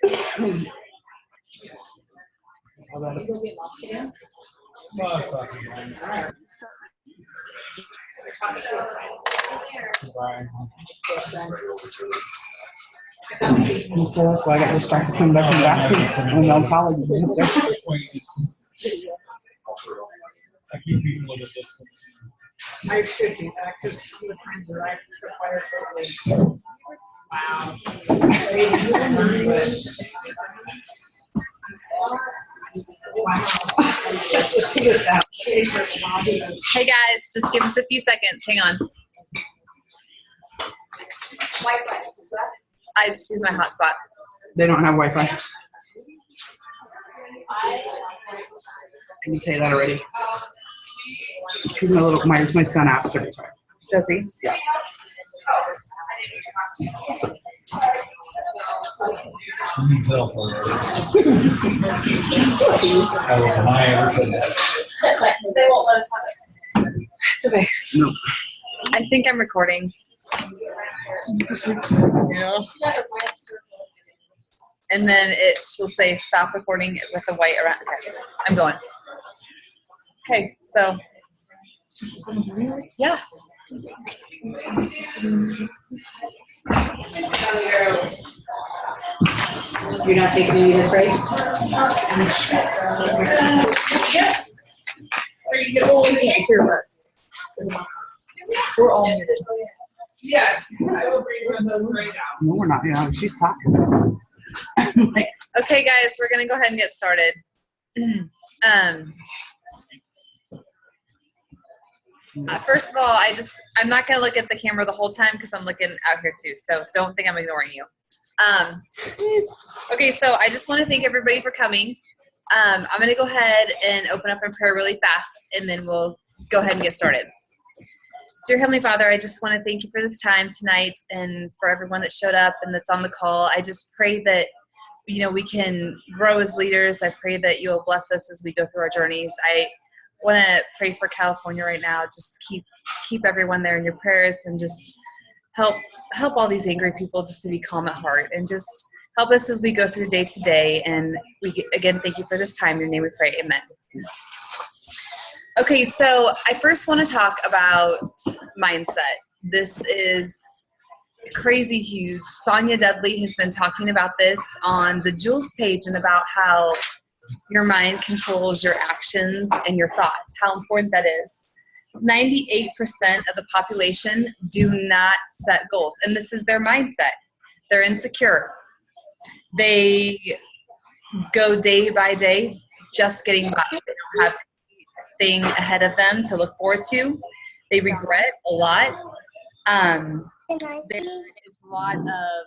And so that's why I got distracted coming back from the bathroom when y'all colleagues were up there. I keep people at a distance. I should do that because some of the friends that I require totally. Wow. Wow. Let's just put it that way. Hey guys, just give us a few seconds. Hang on. I just use my hotspot. They don't have Wi-Fi. I can tell you that already. Because my son asked her. Does he? Yeah. She needs help already. I was lying or said that. They won't let us have it. It's okay. No. I think I'm recording. Yeah. And then it will say stop recording with a white around. Okay, I'm going. Okay, so. Yeah. You're not taking any of this, right? Yes. Are you going to hear us? We're all muted. Yes, I will bring one of those right now. No, we're not. Yeah, she's talking. Okay, guys, we're gonna go ahead and get started. First of all, I'm not gonna look at the camera the whole time because I'm looking out here too. So don't think I'm ignoring you. Okay, so I just want to thank everybody for coming. I'm gonna go ahead and open up in prayer really fast, and then we'll go ahead and get started. Dear Heavenly Father, I just want to thank you for this time tonight and for everyone that showed up and that's on the call. I just pray that, we can grow as leaders. I pray that you'll bless us as we go through our journeys. I want to pray for California right now. Just keep everyone there in your prayers and just help all these angry people just to be calm at heart and just help us as we go through day to day. And we, again, thank you for this time. In your name we pray. Amen. Okay, so I first want to talk about mindset. This is crazy huge. Sonia Dudley has been talking about this on the Jules page and about how your mind controls your actions and your thoughts, how important that is. 98% of the population do not set goals, and this is their mindset. They're insecure. They go day by day just getting by. They don't have thing ahead of them to look forward to. They regret a lot. There's a lot of,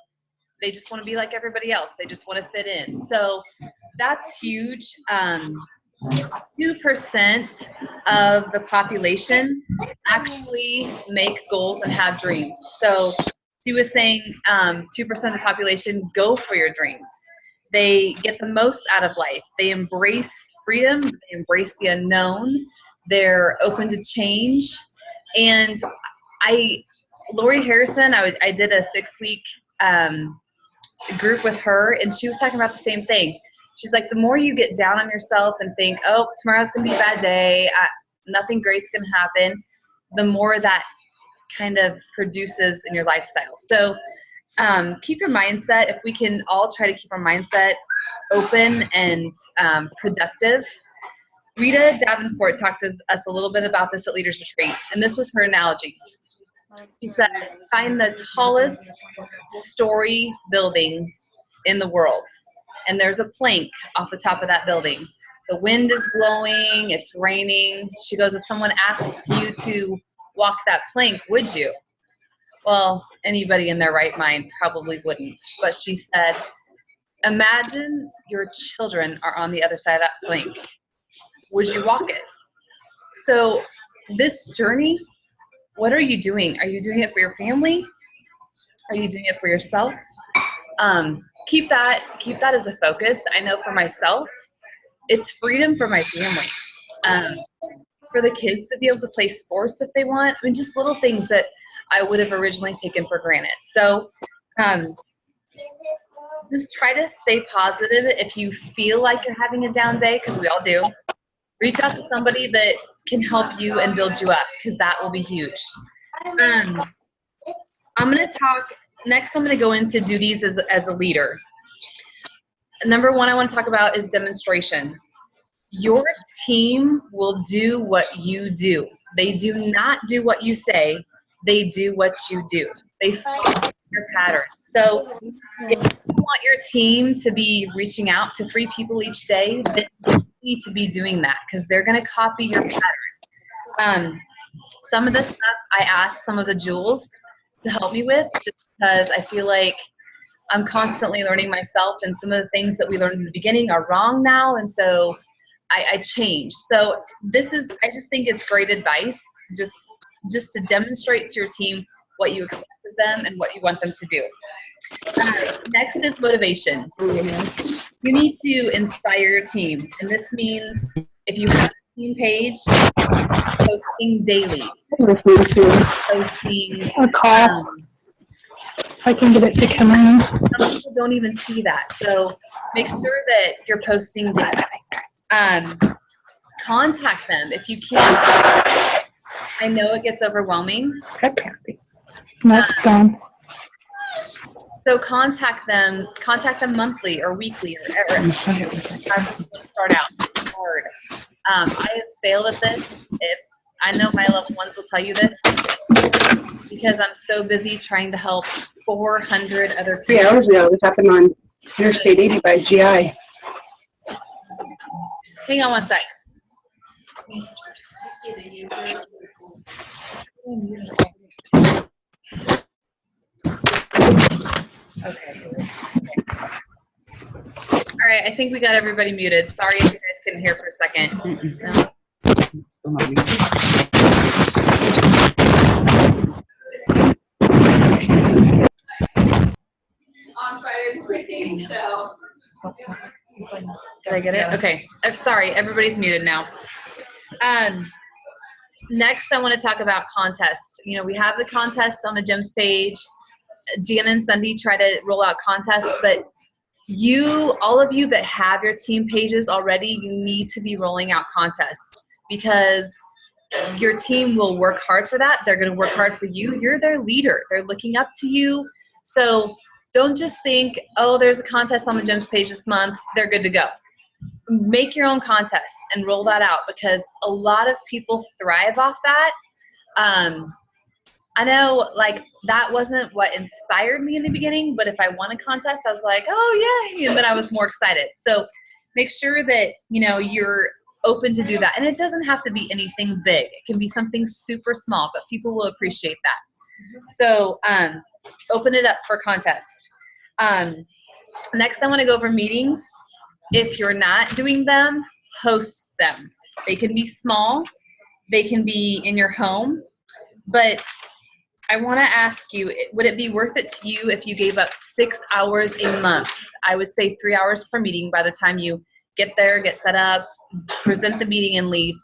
they just want to be like everybody else. They just want to fit in. So that's huge. 2% of the population actually make goals and have dreams. So she was saying 2% of the population go for your dreams. They get the most out of life. They embrace freedom. They embrace the unknown. They're open to change. And Lori Harrison, I did a 6-week group with her, and she was talking about the same thing. She's like, the more you get down on yourself and think, oh, tomorrow's going to be a bad day, nothing great's going to happen, the more that kind of produces in your lifestyle. So keep your mindset. If we can all try to keep our mindset open and productive. Rita Davenport talked to us a little bit about this at Leaders Retreat, and this was her analogy. She said, find the tallest story building in the world, and there's a plank off the top of that building. The wind is blowing, it's raining. She goes, if someone asked you to walk that plank, would you? Well, anybody in their right mind probably wouldn't. But she said, imagine your children are on the other side of that plank. Would you walk it? So this journey, what are you doing? Are you doing it for your family? Are you doing it for yourself? Keep that as a focus. I know for myself, it's freedom for my family. For the kids to be able to play sports if they want. I mean, just little things that I would have originally taken for granted. So just try to stay positive. If you feel like you're having a down day, because we all do, reach out to somebody that can help you and build you up, because that will be huge. I'm going to talk next. I'm going to go into duties as a leader. Number one I want to talk about is demonstration. Your team will do what you do. They do not do what you say. They do what you do. They follow your pattern. So if you want your team to be reaching out to 3 people each day, then you need to be doing that, because they're going to copy your pattern. Some of the stuff I asked some of the jewels to help me with, just because I feel like I'm constantly learning myself, and some of the things that we learned in the beginning are wrong now, and so I changed. So I just think it's great advice, just to demonstrate to your team what you expect of them and what you want them to do. Next is motivation. You need to inspire your team, and this means if you have a team page, posting daily, posting. A call. If I can get it to come in. Some people don't even see that, so make sure that you're posting daily. Contact them if you can. I know it gets overwhelming. No, it's gone. So contact them monthly or weekly or however you want to start out. It's hard. I have failed at this. I know my loved ones will tell you this, because I'm so busy trying to help 400 other people. 3 hours ago, this happened on Interstate 80 by GI. Hang on one sec. Okay. All right, I think we got everybody muted. Sorry if you guys couldn't hear for a second. So. Still not muted. Did I get it? Okay. I'm sorry. Everybody's muted now. Next, I want to talk about contests. You know, we have the contests on the GEMS page. Jan and Cindy try to roll out contests, but all of you that have your team pages already, you need to be rolling out contests, because your team will work hard for that. They're going to work hard for you. You're their leader. They're looking up to you. So don't just think, oh, there's a contest on the GEMS page this month, they're good to go. Make your own contest and roll that out, because a lot of people thrive off that. I know, like, that wasn't what inspired me in the beginning, but if I won a contest, I was like, oh, yay, and then I was more excited. So make sure that, you know, you're open to do that. And it doesn't have to be anything big. It can be something super small, but people will appreciate that. So open it up for contests. Next, I want to go over meetings. If you're not doing them, host them. They can be small. They can be in your home. But I want to ask you, would it be worth it to you if you gave up 6 hours a month? I would say 3 hours per meeting by the time you get there, get set up, present the meeting, and leave.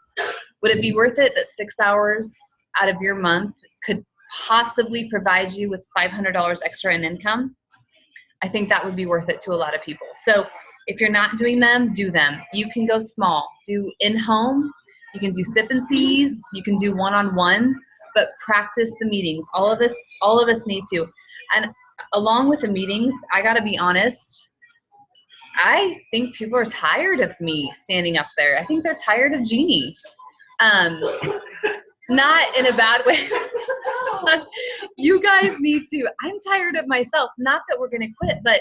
Would it be worth it that 6 hours out of your month could possibly provide you with $500 extra in income? I think that would be worth it to a lot of people. So if you're not doing them, do them. You can go small. Do in-home. You can do sip and sees. You can do one-on-one. But practice the meetings. All of us need to. And along with the meetings, I gotta be honest, I think people are tired of me standing up there. I think they're tired of Jeannie. Not in a bad way. You guys need to. I'm tired of myself. Not that we're gonna quit, but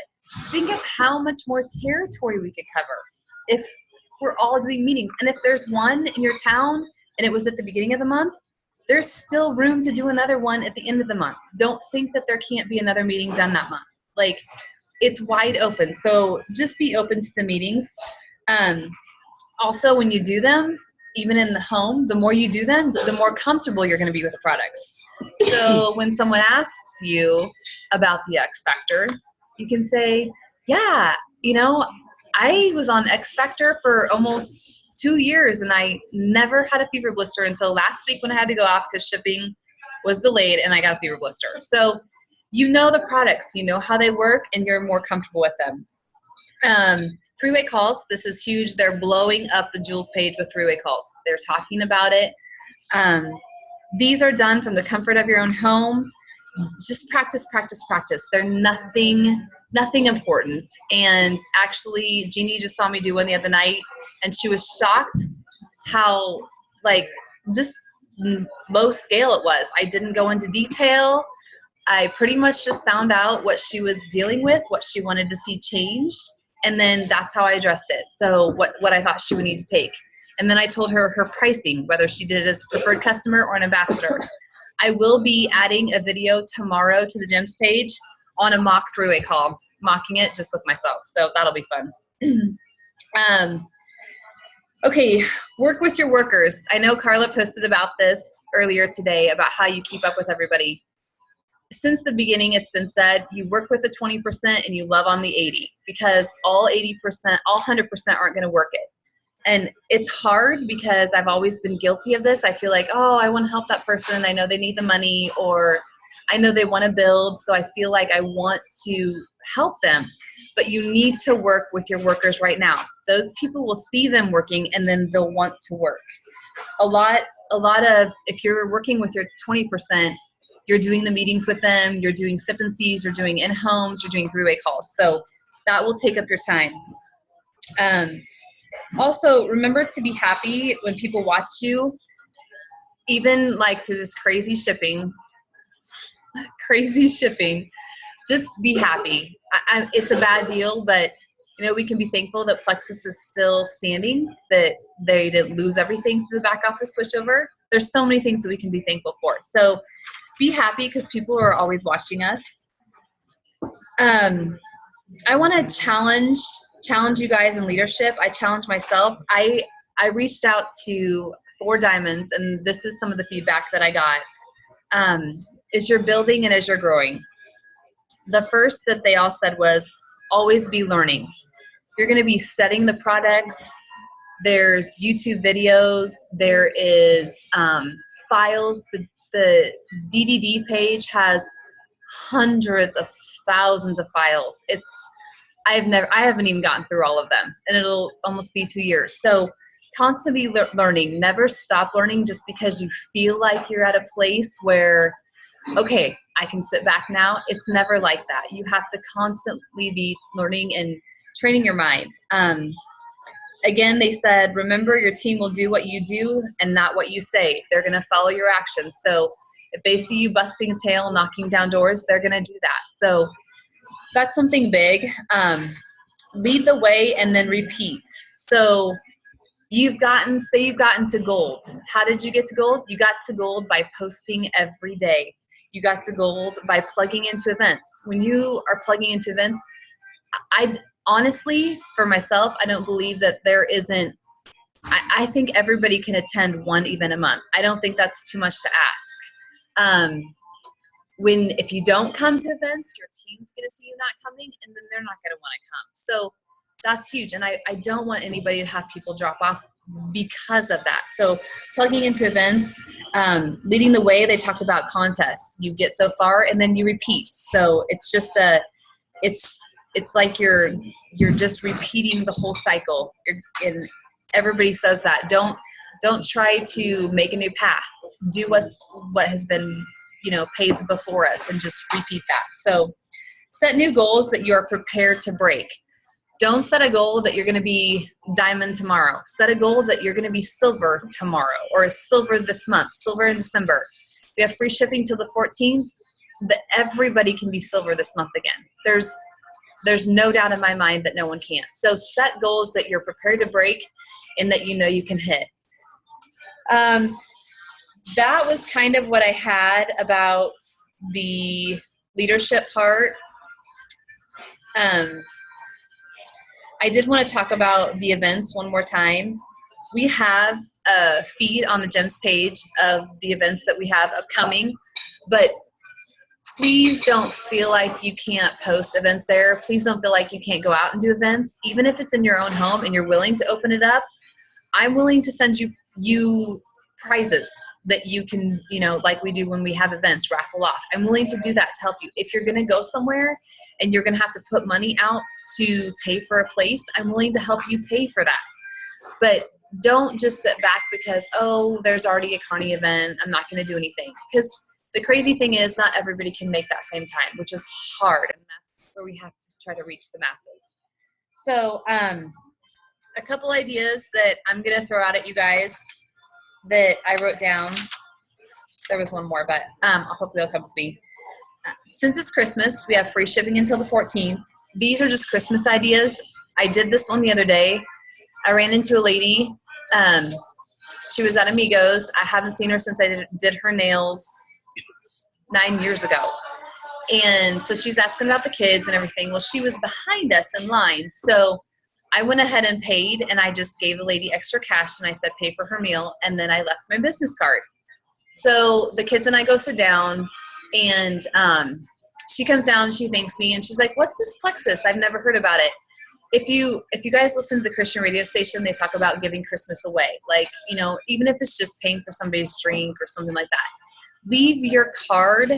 think of how much more territory we could cover if we're all doing meetings. And if there's one in your town and it was at the beginning of the month, there's still room to do another one at the end of the month. Don't think that there can't be another meeting done that month. Like, it's wide open. So just be open to the meetings. Also, when you do them, even in the home, the more you do them, the more comfortable you're going to be with the products. So when someone asks you about the X Factor, you can say, yeah, you know, I was on X Factor for almost 2 years and I never had a fever blister until last week when I had to go off because shipping was delayed and I got a fever blister. So you know the products, you know how they work, and you're more comfortable with them. Three-way calls, this is huge. They're blowing up the Jules page with three-way calls. They're talking about it. These are done from the comfort of your own home. Just practice, practice, practice. They're nothing important. And actually, Jeannie just saw me do one the other night, and she was shocked how, like, just low scale it was. I didn't go into detail. I pretty much just found out what she was dealing with, what she wanted to see changed, and then that's how I addressed it. So what I thought she would need to take. And then I told her her pricing, whether she did it as a preferred customer or an ambassador. I will be adding a video tomorrow to the GEMS page on a mock three-way call, mocking it just with myself. So that'll be fun. Okay, work with your workers. I know Carla posted about this earlier today about how you keep up with everybody. Since the beginning, it's been said, you work with the 20% and you love on the 80, because all 80%, all 100% aren't going to work it. And it's hard because I've always been guilty of this. I feel like, oh, I want to help that person. I know they need the money, or I know they want to build, so I feel like I want to help them. But you need to work with your workers right now. Those people will see them working, and then they'll want to work. A lot of, if you're working with your 20%, you're doing the meetings with them, you're doing sip and sees, you're doing in-homes, you're doing three-way calls. So that will take up your time. Also, remember to be happy when people watch you, even like through this crazy shipping, just be happy. It's a bad deal, but you know, we can be thankful that Plexus is still standing, that they didn't lose everything through the back office switchover. There's so many things that we can be thankful for. So be happy, because people are always watching us. I want to challenge you guys in leadership. I challenge myself. I reached out to 4 Diamonds, and this is some of the feedback that I got. As you're building and as you're growing, the first that they all said was, always be learning. You're going to be studying the products. There's YouTube videos. There is files. The DDD page has hundreds of thousands of files. I haven't even gotten through all of them, and it'll almost be 2 years. So constantly learning. Never stop learning just because you feel like you're at a place where, okay, I can sit back now. It's never like that. You have to constantly be learning and training your mind. Again, they said, remember, your team will do what you do and not what you say. They're going to follow your actions. So if they see you busting a tail, knocking down doors, they're going to do that. So that's something big. Lead the way and then repeat. So say you've gotten to gold. How did you get to gold? You got to gold by posting every day. You got to gold by plugging into events. When you are plugging into events, honestly, for myself, I don't believe that there isn't, I think everybody can attend one event a month. I don't think that's too much to ask. If you don't come to events, your team's going to see you not coming, and then they're not going to want to come. So that's huge. And I don't want anybody to have people drop off because of that. So plugging into events, leading the way. They talked about contests. You get so far and then you repeat. So it's just it's like you're just repeating the whole cycle. And everybody says that. Don't try to make a new path. Do what has been, paved before us, and just repeat that. So set new goals that you are prepared to break. Don't set a goal that you're going to be diamond tomorrow. Set a goal that you're going to be silver tomorrow, or silver this month, silver in December. We have free shipping till the 14th, but everybody can be silver this month again. There's no doubt in my mind that no one can. So set goals that you're prepared to break and that you know you can hit. That was kind of what I had about the leadership part. I did want to talk about the events one more time. We have a feed on the GEMS page of the events that we have upcoming, but please don't feel like you can't post events there. Please don't feel like you can't go out and do events. Even if it's in your own home and you're willing to open it up, I'm willing to send you prizes that you can, like we do when we have events, raffle off. I'm willing to do that to help you. If you're going to go somewhere and you're going to have to put money out to pay for a place, I'm willing to help you pay for that. But don't just sit back because, oh, there's already a Carney event, I'm not going to do anything. Because the crazy thing is not everybody can make that same time, which is hard. And that's where we have to try to reach the masses. So a couple ideas that I'm going to throw out at you guys that I wrote down. There was one more, but hopefully it'll come to me. Since it's Christmas, we have free shipping until the 14th. These are just Christmas ideas. I did this one the other day. I ran into a lady. She was at Amigos. I haven't seen her since I did her nails 9 years ago. And so she's asking about the kids and everything. Well, she was behind us in line. So I went ahead and paid, and I just gave the lady extra cash, and I said pay for her meal, and then I left my business card. So the kids and I go sit down, and she comes down, she thanks me, and she's like, what's this Plexus? I've never heard about it. If you guys listen to the Christian radio station, they talk about giving Christmas away. Like, even if it's just paying for somebody's drink or something like that, leave your card.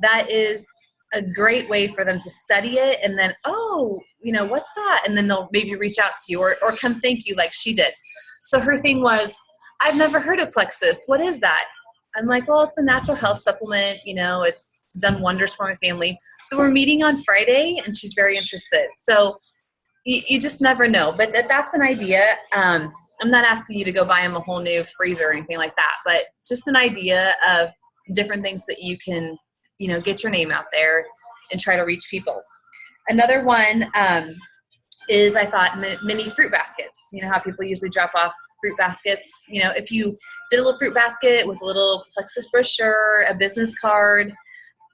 That is a great way for them to study it, and then, oh, what's that? And then they'll maybe reach out to you or come thank you like she did. So her thing was, I've never heard of Plexus. What is that? I'm like, well, it's a natural health supplement. It's done wonders for my family. So we're meeting on Friday, and she's very interested. So you just never know. But that's an idea. I'm not asking you to go buy them a whole new freezer or anything like that, but just an idea of different things that you can, get your name out there and try to reach people. Another one is, I thought, mini fruit baskets. You know how people usually drop off fruit baskets? If you did a little fruit basket with a little Plexus brochure, a business card,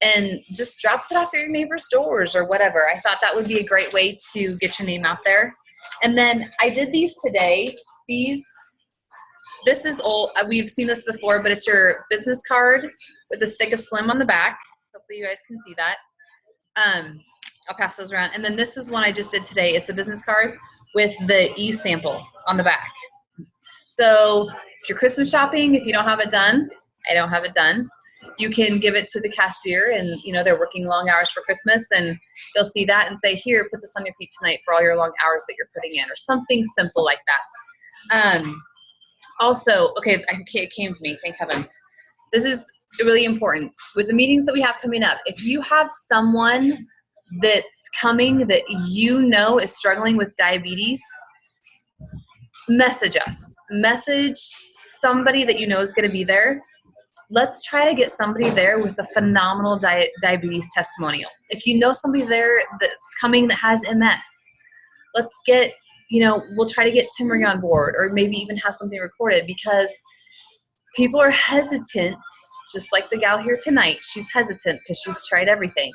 and just dropped it off at your neighbor's doors or whatever. I thought that would be a great way to get your name out there. And then I did these today. This is old. We've seen this before, but it's your business card with a stick of Slim on the back. Hopefully you guys can see that. I'll pass those around. And then this is one I just did today. It's a business card with the e-sample on the back. So if you're Christmas shopping, if you don't have it done, I don't have it done, you can give it to the cashier, and they're working long hours for Christmas, and they'll see that and say, here, put this on your feet tonight for all your long hours that you're putting in, or something simple like that. Also, okay, it came to me, thank heavens. This is really important. With the meetings that we have coming up, if you have someone that's coming that is struggling with diabetes, message us. Message somebody that is going to be there. Let's try to get somebody there with a phenomenal diabetes testimonial. If you know somebody there that's coming that has MS, let's get, we'll try to get Timmery on board, or maybe even have something recorded, because people are hesitant, just like the gal here tonight. She's hesitant because she's tried everything.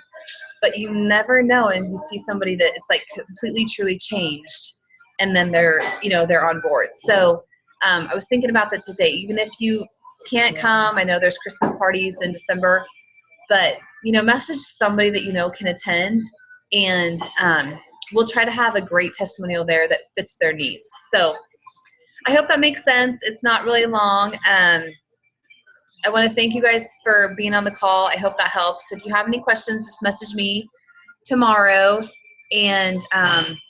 But you never know, and you see somebody that is like completely, truly changed, and then they're on board. So I was thinking about that today. Even if you can't come, I know there's Christmas parties in December, but message somebody that can attend, and we'll try to have a great testimonial there that fits their needs. So I hope that makes sense. It's not really long. I want to thank you guys for being on the call. I hope that helps. If you have any questions, just message me tomorrow and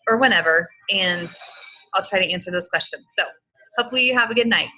or whenever, and I'll try to answer those questions. So hopefully you have a good night.